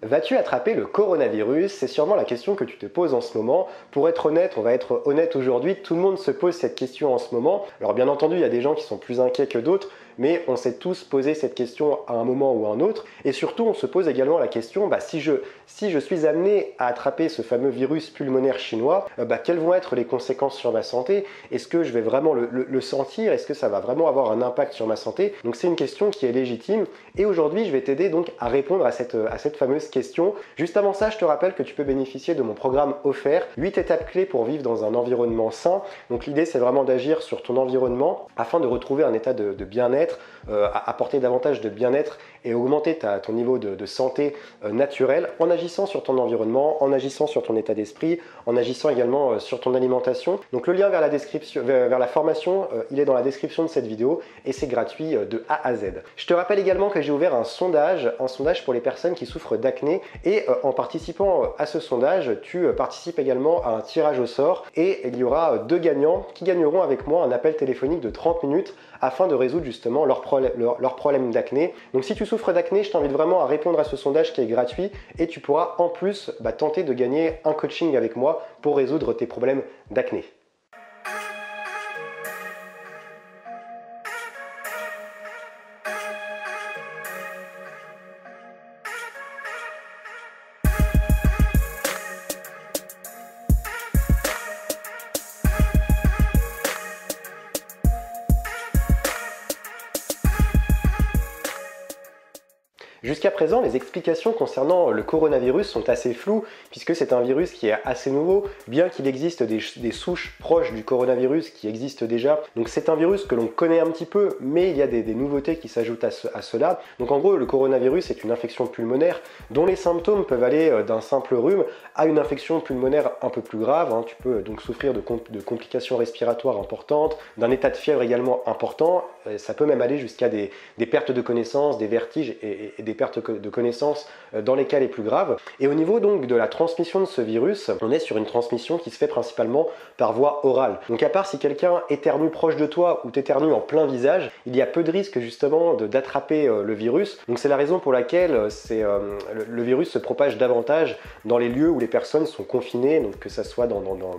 Vas-tu attraper le coronavirus? C'est sûrement la question que tu te poses en ce moment. Pour être honnête, on va être honnête aujourd'hui, tout le monde se pose cette question en ce moment. Alors bien entendu, il y a des gens qui sont plus inquiets que d'autres, mais on s'est tous posé cette question à un moment ou à un autre. Et surtout, on se pose également la question, si je suis amené à attraper ce fameux virus pulmonaire chinois, quelles vont être les conséquences sur ma santé? Est-ce que je vais vraiment le sentir? Est-ce que ça va vraiment avoir un impact sur ma santé? Donc c'est une question qui est légitime. Et aujourd'hui, je vais t'aider donc à répondre à cette fameuse question. Juste avant ça, je te rappelle que tu peux bénéficier de mon programme offert, 8 étapes clés pour vivre dans un environnement sain. Donc l'idée, c'est vraiment d'agir sur ton environnement afin de retrouver un état de bien-être, apporter davantage de bien-être et augmenter ton niveau de santé naturelle en agissant sur ton environnement, en agissant sur ton état d'esprit, en agissant également sur ton alimentation. Donc le lien vers la description, vers la formation, il est dans la description de cette vidéo et c'est gratuit de A à Z. Je te rappelle également que j'ai ouvert un sondage pour les personnes qui souffrent d'acné et en participant à ce sondage, tu participes également à un tirage au sort et il y aura 2 gagnants qui gagneront avec moi un appel téléphonique de 30 minutes afin de résoudre justement leurs problèmes d'acné. Donc si tu souffres d'acné, je t'invite vraiment à répondre à ce sondage qui est gratuit et tu pourras en plus tenter de gagner un coaching avec moi pour résoudre tes problèmes d'acné. Jusqu'à présent, les explications concernant le coronavirus sont assez floues puisque c'est un virus qui est assez nouveau, bien qu'il existe des souches proches du coronavirus qui existent déjà. Donc c'est un virus que l'on connaît un petit peu, mais il y a des nouveautés qui s'ajoutent à cela. Donc en gros, le coronavirus est une infection pulmonaire dont les symptômes peuvent aller d'un simple rhume à une infection pulmonaire un peu plus grave. Tu peux donc souffrir de complications respiratoires importantes, d'un état de fièvre également important. Ça peut même aller jusqu'à des pertes de connaissance, des vertiges et des pertes de connaissance dans les cas les plus graves. Et au niveau donc de la transmission de ce virus, on est sur une transmission qui se fait principalement par voie orale. Donc à part si quelqu'un éternue proche de toi ou t'éternue en plein visage, il y a peu de risques justement d'attraper le virus. Donc c'est la raison pour laquelle le virus se propage davantage dans les lieux où les personnes sont confinées, donc que ça soit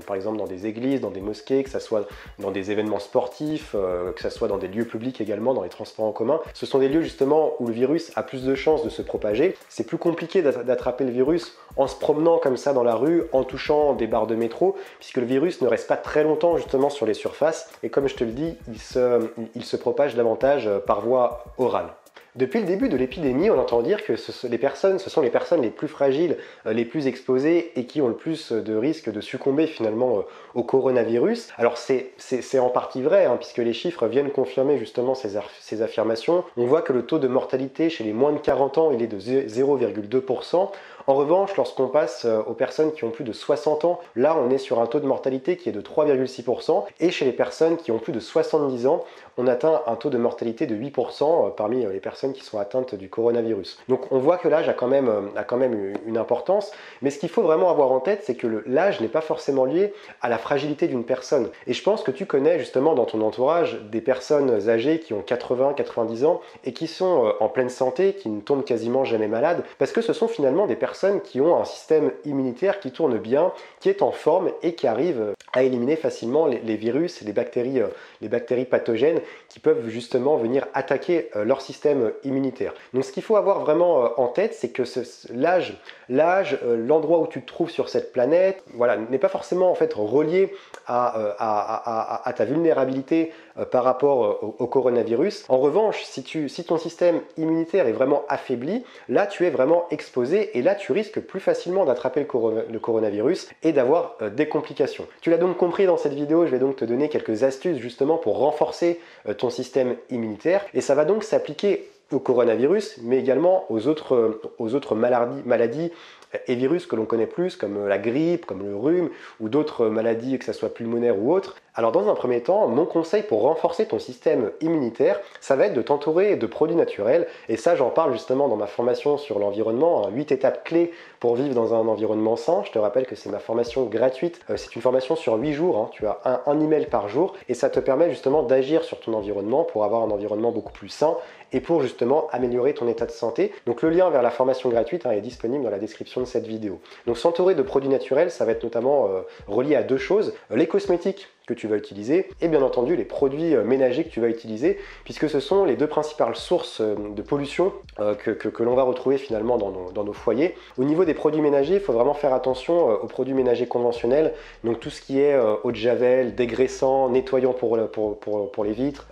par exemple dans des églises, dans des mosquées, que ça soit dans des événements sportifs, que ça soit dans des lieux publics également, dans les transports en commun. Ce sont des lieux justement où le virus a plus de chances de se propager. C'est plus compliqué d'attraper le virus en se promenant comme ça dans la rue, en touchant des barres de métro, puisque le virus ne reste pas très longtemps justement sur les surfaces et comme je te le dis, il se propage davantage par voie orale. Depuis le début de l'épidémie, on entend dire que ce sont les personnes les plus fragiles, les plus exposées et qui ont le plus de risques de succomber finalement au coronavirus. Alors c'est en partie vrai, puisque les chiffres viennent confirmer justement ces affirmations. On voit que le taux de mortalité chez les moins de 40 ans, il est de 0,2%. En revanche, lorsqu'on passe aux personnes qui ont plus de 60 ans, là on est sur un taux de mortalité qui est de 3,6%. Et chez les personnes qui ont plus de 70 ans, on atteint un taux de mortalité de 8% parmi les personnes qui sont atteintes du coronavirus. Donc on voit que l'âge a quand même une importance, mais ce qu'il faut vraiment avoir en tête, c'est que l'âge n'est pas forcément lié à la fragilité d'une personne. Et je pense que tu connais justement dans ton entourage des personnes âgées qui ont 80, 90 ans et qui sont en pleine santé, qui ne tombent quasiment jamais malades, parce que ce sont finalement des personnes qui ont un système immunitaire qui tourne bien, qui est en forme et qui arrive à éliminer facilement les virus et les bactéries pathogènes qui peuvent justement venir attaquer leur système immunitaire. Donc ce qu'il faut avoir vraiment en tête, c'est que l'âge, l'endroit où tu te trouves sur cette planète, voilà, n'est pas forcément en fait relié à ta vulnérabilité par rapport au coronavirus. En revanche, si ton système immunitaire est vraiment affaibli, là tu es vraiment exposé et là tu risques plus facilement d'attraper le coronavirus et d'avoir des complications. Tu l'as donc compris dans cette vidéo, je vais donc te donner quelques astuces justement pour renforcer ton système immunitaire et ça va donc s'appliquer au coronavirus, mais également aux autres maladies et virus que l'on connaît plus, comme la grippe, comme le rhume, ou d'autres maladies, que ce soit pulmonaires ou autres. Alors dans un premier temps, mon conseil pour renforcer ton système immunitaire, ça va être de t'entourer de produits naturels, et ça j'en parle justement dans ma formation sur l'environnement, 8 étapes clés pour vivre dans un environnement sain. Je te rappelle que c'est ma formation gratuite, c'est une formation sur 8 jours, tu as un email par jour, et ça te permet justement d'agir sur ton environnement pour avoir un environnement beaucoup plus sain et pour justement améliorer ton état de santé. Donc le lien vers la formation gratuite est disponible dans la description de cette vidéo. Donc s'entourer de produits naturels, ça va être notamment relié à deux choses, les cosmétiques que tu vas utiliser et bien entendu les produits ménagers que tu vas utiliser, puisque ce sont les deux principales sources de pollution que l'on va retrouver finalement dans nos foyers. Au niveau des produits ménagers, il faut vraiment faire attention aux produits ménagers conventionnels, donc tout ce qui est eau de javel, dégraissant, nettoyant pour les vitres,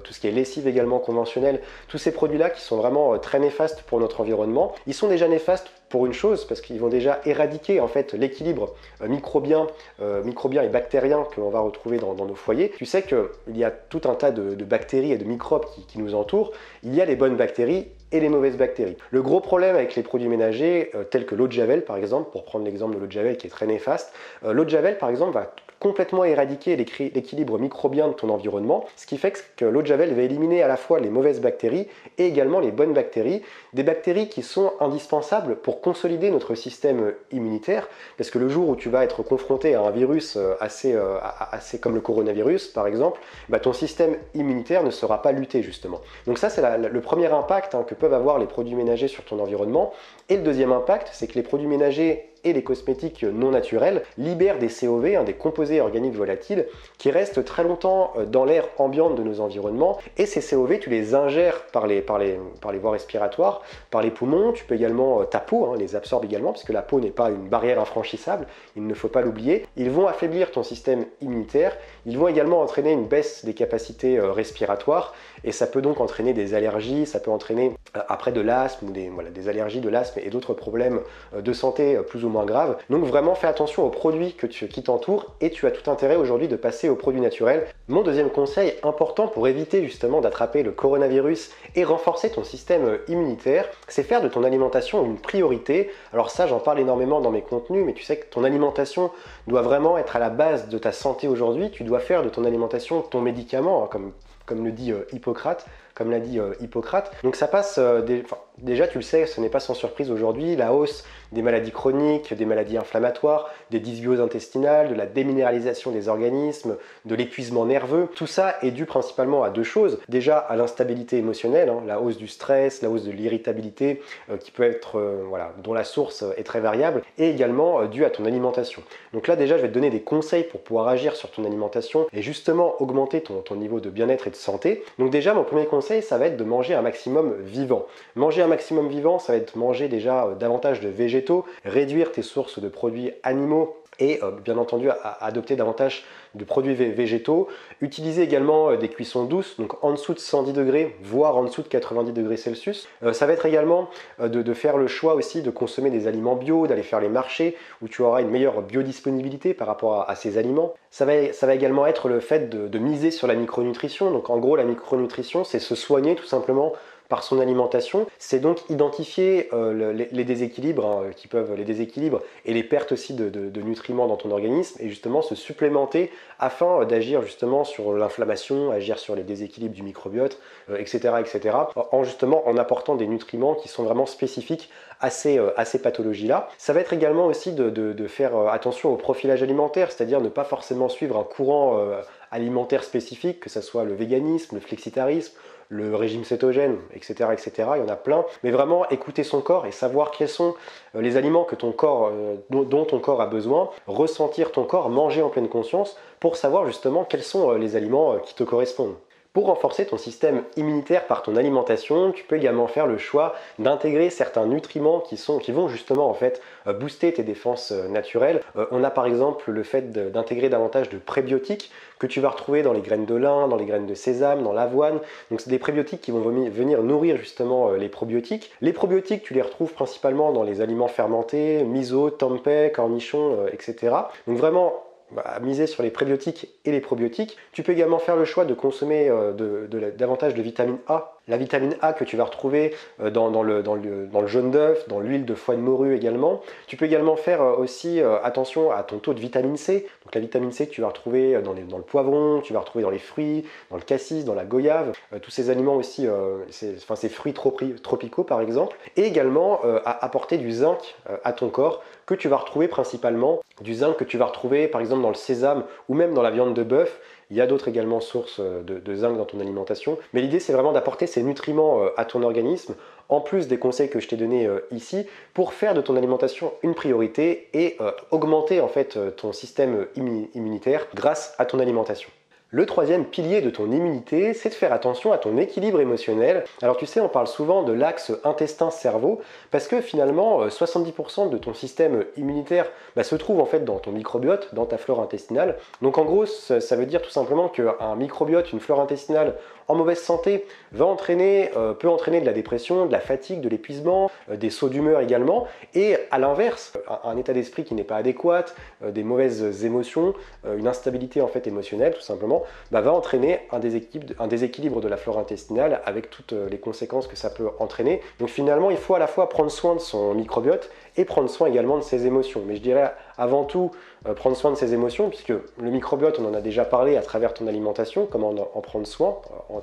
tout ce qui est lessive également conventionnelle, tous ces produits-là qui sont vraiment très néfastes pour notre environnement. Ils sont déjà néfastes pour une chose, parce qu'ils vont déjà éradiquer en fait l'équilibre microbien et bactérien que l'on va retrouver dans nos foyers. Tu sais qu'il y a tout un tas de bactéries et de microbes qui nous entourent. Il y a les bonnes bactéries et les mauvaises bactéries. Le gros problème avec les produits ménagers, tels que l'eau de javel par exemple, pour prendre l'exemple de l'eau de javel qui est très néfaste, l'eau de javel par exemple va complètement éradiquer l'équilibre microbien de ton environnement, ce qui fait que l'eau de javel va éliminer à la fois les mauvaises bactéries et également les bonnes bactéries, des bactéries qui sont indispensables pour consolider notre système immunitaire, parce que le jour où tu vas être confronté à un virus assez comme le coronavirus par exemple, ton système immunitaire ne sera pas lutté justement. Donc ça c'est le premier impact que peuvent avoir les produits ménagers sur ton environnement. Et le deuxième impact, c'est que les produits ménagers et les cosmétiques non naturels libèrent des COV, des composés organiques volatiles, qui restent très longtemps dans l'air ambiante de nos environnements. Et ces COV, tu les ingères par les voies respiratoires, par les poumons. Tu peux également, ta peau les absorbe également, puisque la peau n'est pas une barrière infranchissable, il ne faut pas l'oublier. Ils vont affaiblir ton système immunitaire, ils vont également entraîner une baisse des capacités respiratoires, et ça peut donc entraîner des allergies, ça peut entraîner après de l'asthme, ou des allergies de l'asthme et d'autres problèmes de santé plus ou moins graves. Donc vraiment fais attention aux produits qui t'entourent, et tu as tout intérêt aujourd'hui de passer aux produits naturels. Mon deuxième conseil important pour éviter justement d'attraper le coronavirus et renforcer ton système immunitaire, c'est faire de ton alimentation une priorité. Alors ça, j'en parle énormément dans mes contenus, mais tu sais que ton alimentation doit vraiment être à la base de ta santé aujourd'hui. Tu dois faire de ton alimentation ton médicament, comme le dit Hippocrate, comme l'a dit Hippocrate. Donc ça passe, déjà tu le sais, ce n'est pas sans surprise aujourd'hui, la hausse des maladies chroniques, des maladies inflammatoires, des dysbioses intestinales, de la déminéralisation des organismes, de l'épuisement nerveux. Tout ça est dû principalement à deux choses. Déjà à l'instabilité émotionnelle, la hausse du stress, la hausse de l'irritabilité, qui peut être, dont la source est très variable, et également dû à ton alimentation. Donc là déjà je vais te donner des conseils pour pouvoir agir sur ton alimentation et justement augmenter ton niveau de bien-être et de santé. Donc déjà mon premier conseil, ça va être de manger un maximum vivant. Manger un maximum vivant, ça va être manger déjà davantage de végétaux, réduire tes sources de produits animaux et bien entendu adopter davantage de produits végétaux. Utiliser également des cuissons douces, donc en dessous de 110 degrés, voire en dessous de 90 degrés Celsius. Ça va être également de faire le choix aussi de consommer des aliments bio, d'aller faire les marchés où tu auras une meilleure biodisponibilité par rapport à ces aliments. Ça va également être le fait de miser sur la micronutrition. Donc en gros, la micronutrition, c'est se soigner tout simplement par son alimentation. C'est donc identifier les déséquilibres les déséquilibres et les pertes aussi de nutriments dans ton organisme, et justement se supplémenter afin d'agir justement sur l'inflammation, agir sur les déséquilibres du microbiote, etc., en apportant des nutriments qui sont vraiment spécifiques à ces pathologies-là. Ça va être également aussi de faire attention au profilage alimentaire, c'est-à-dire ne pas forcément suivre un courant alimentaire spécifique, que ce soit le véganisme, le flexitarisme, le régime cétogène, etc., il y en a plein, mais vraiment écouter son corps et savoir quels sont les aliments que dont ton corps a besoin, ressentir ton corps, manger en pleine conscience pour savoir justement quels sont les aliments qui te correspondent. Pour renforcer ton système immunitaire par ton alimentation, tu peux également faire le choix d'intégrer certains nutriments qui vont justement en fait booster tes défenses naturelles. On a par exemple le fait d'intégrer davantage de prébiotiques que tu vas retrouver dans les graines de lin, dans les graines de sésame, dans l'avoine. Donc c'est des prébiotiques qui vont venir nourrir justement les probiotiques. Les probiotiques, tu les retrouves principalement dans les aliments fermentés, miso, tempeh, cornichons, etc. Donc vraiment miser sur les prébiotiques et les probiotiques. Tu peux également faire le choix de consommer davantage de vitamine A. La vitamine A que tu vas retrouver dans le jaune d'œuf, dans l'huile de foie de morue également. Tu peux également faire aussi attention à ton taux de vitamine C. Donc la vitamine C que tu vas retrouver dans le poivron, tu vas retrouver dans les fruits, dans le cassis, dans la goyave, tous ces aliments aussi, ces fruits tropicaux par exemple. Et également à apporter du zinc à ton corps, que tu vas retrouver principalement, du zinc que tu vas retrouver par exemple dans le sésame ou même dans la viande de bœuf, Il y a d'autres également sources de zinc dans ton alimentation. Mais l'idée, c'est vraiment d'apporter ces nutriments à ton organisme, en plus des conseils que je t'ai donnés ici, pour faire de ton alimentation une priorité et augmenter en fait ton système immunitaire grâce à ton alimentation. Le troisième pilier de ton immunité, c'est de faire attention à ton équilibre émotionnel. Alors tu sais, on parle souvent de l'axe intestin-cerveau parce que finalement, 70% de ton système immunitaire se trouve en fait dans ton microbiote, dans ta flore intestinale. Donc en gros, ça veut dire tout simplement qu'un microbiote, une flore intestinale en mauvaise santé peut entraîner de la dépression, de la fatigue, de l'épuisement, des sauts d'humeur également. Et à l'inverse, un état d'esprit qui n'est pas adéquat, des mauvaises émotions, une instabilité en fait émotionnelle tout simplement, va entraîner un déséquilibre de la flore intestinale avec toutes les conséquences que ça peut entraîner. Donc finalement, il faut à la fois prendre soin de son microbiote et prendre soin également de ses émotions. Mais je dirais avant tout prendre soin de ses émotions, puisque le microbiote, on en a déjà parlé à travers ton alimentation, comment en prendre soin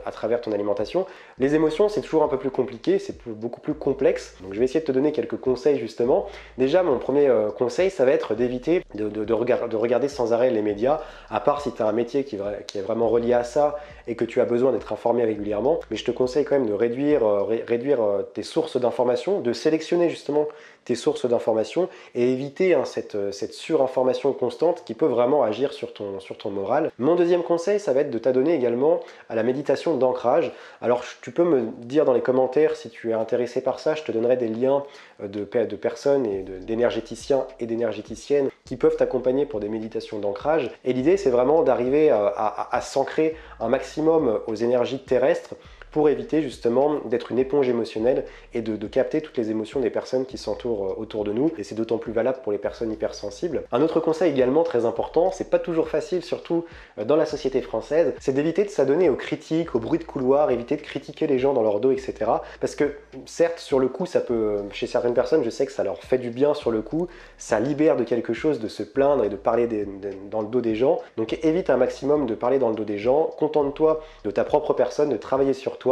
à travers ton alimentation. Les émotions, c'est toujours un peu plus compliqué, c'est beaucoup plus complexe. Donc je vais essayer de te donner quelques conseils justement. Déjà, mon premier conseil, ça va être d'éviter de regarder sans arrêt les médias, à part si tu as un métier qui est vraiment relié à ça et que tu as besoin d'être informé régulièrement. Mais je te conseille quand même de réduire tes sources d'informations, de sélectionner justement tes sources d'informations et éviter cette surinformation constante qui peut vraiment agir sur ton moral. Mon deuxième conseil, ça va être de t'adonner également à la méditation d'ancrage. Alors tu peux me dire dans les commentaires si tu es intéressé par ça, je te donnerai des liens de personnes et d'énergéticiens et d'énergéticiennes qui peuvent t'accompagner pour des méditations d'ancrage. Et l'idée, c'est vraiment d'arriver à s'ancrer un maximum aux énergies terrestres pour éviter justement d'être une éponge émotionnelle et de capter toutes les émotions des personnes qui s'entourent autour de nous. Et c'est d'autant plus valable pour les personnes hypersensibles. Un autre conseil également très important, c'est pas toujours facile, surtout dans la société française, c'est d'éviter de s'adonner aux critiques, aux bruits de couloir, éviter de critiquer les gens dans leur dos, etc. Parce que certes, sur le coup, ça peut, chez certaines personnes, je sais que ça leur fait du bien sur le coup, ça libère de quelque chose de se plaindre et de parler dans le dos des gens. Donc évite un maximum de parler dans le dos des gens, contente-toi de ta propre personne, de travailler sur toi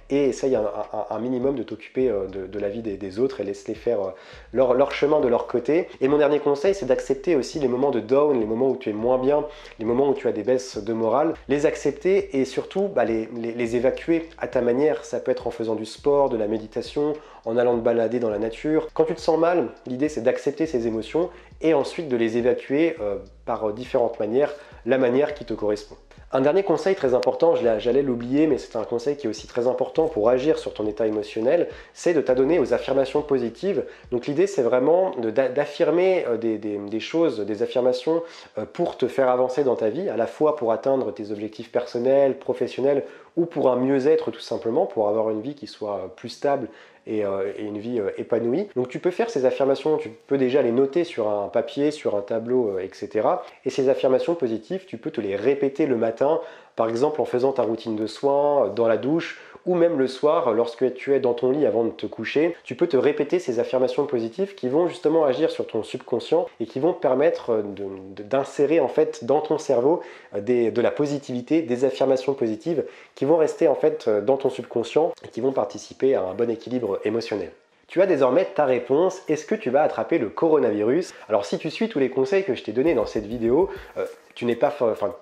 et essaye un minimum de t'occuper de la vie des autres et laisse-les faire leur chemin de leur côté. Et mon dernier conseil, c'est d'accepter aussi les moments de down, les moments où tu es moins bien, les moments où tu as des baisses de morale, les accepter et surtout les évacuer à ta manière. Ça peut être en faisant du sport, de la méditation, en allant te balader dans la nature. Quand tu te sens mal, l'idée c'est d'accepter ces émotions et ensuite de les évacuer par différentes manières, la manière qui te correspond. Un dernier conseil très important, j'allais l'oublier, mais c'est un conseil qui est aussi très important pour agir sur ton état émotionnel, c'est de t'adonner aux affirmations positives. Donc l'idée, c'est vraiment d'affirmer des choses, des affirmations pour te faire avancer dans ta vie, à la fois pour atteindre tes objectifs personnels, professionnels, ou pour un mieux-être tout simplement, pour avoir une vie qui soit plus stable et une vie épanouie. Donc tu peux faire ces affirmations, tu peux déjà les noter sur un papier, sur un tableau, etc. Et ces affirmations positives, tu peux te les répéter le matin, par exemple en faisant ta routine de soins, dans la douche, ou même le soir, lorsque tu es dans ton lit avant de te coucher, tu peux te répéter ces affirmations positives qui vont justement agir sur ton subconscient et qui vont te permettre d'insérer en fait dans ton cerveau de la positivité, des affirmations positives qui vont rester en fait dans ton subconscient et qui vont participer à un bon équilibre émotionnel. Tu as désormais ta réponse, est-ce que tu vas attraper le coronavirus? Alors si tu suis tous les conseils que je t'ai donnés dans cette vidéo,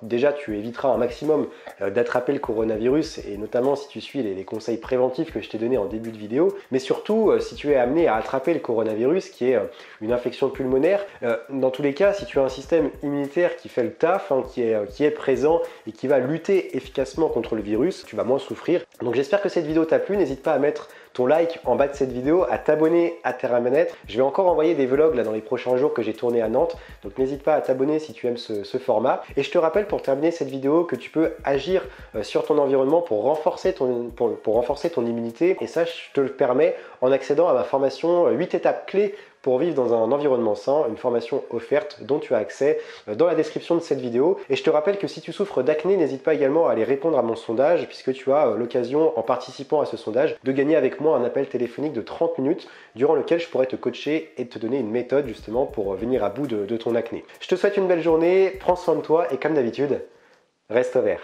déjà tu éviteras un maximum d'attraper le coronavirus et notamment si tu suis les conseils préventifs que je t'ai donnés en début de vidéo, mais surtout si tu es amené à attraper le coronavirus qui est une infection pulmonaire, dans tous les cas si tu as un système immunitaire qui fait le taf, qui est présent et qui va lutter efficacement contre le virus, tu vas moins souffrir. Donc j'espère que cette vidéo t'a plu, n'hésite pas à mettre ton like en bas de cette vidéo, à t'abonner à Terre à Manette. Je vais encore envoyer des vlogs là dans les prochains jours que j'ai tourné à Nantes, donc n'hésite pas à t'abonner si tu aimes ce format. Et je te rappelle pour terminer cette vidéo que tu peux agir sur ton environnement pour renforcer ton immunité, et ça je te le permets en accédant à ma formation 8 étapes clés pour vivre dans un environnement sain, une formation offerte dont tu as accès dans la description de cette vidéo. Et je te rappelle que si tu souffres d'acné, n'hésite pas également à aller répondre à mon sondage, puisque tu as l'occasion, en participant à ce sondage, de gagner avec moi un appel téléphonique de 30 minutes, durant lequel je pourrais te coacher et te donner une méthode justement pour venir à bout de ton acné. Je te souhaite une belle journée, prends soin de toi et comme d'habitude, reste vert.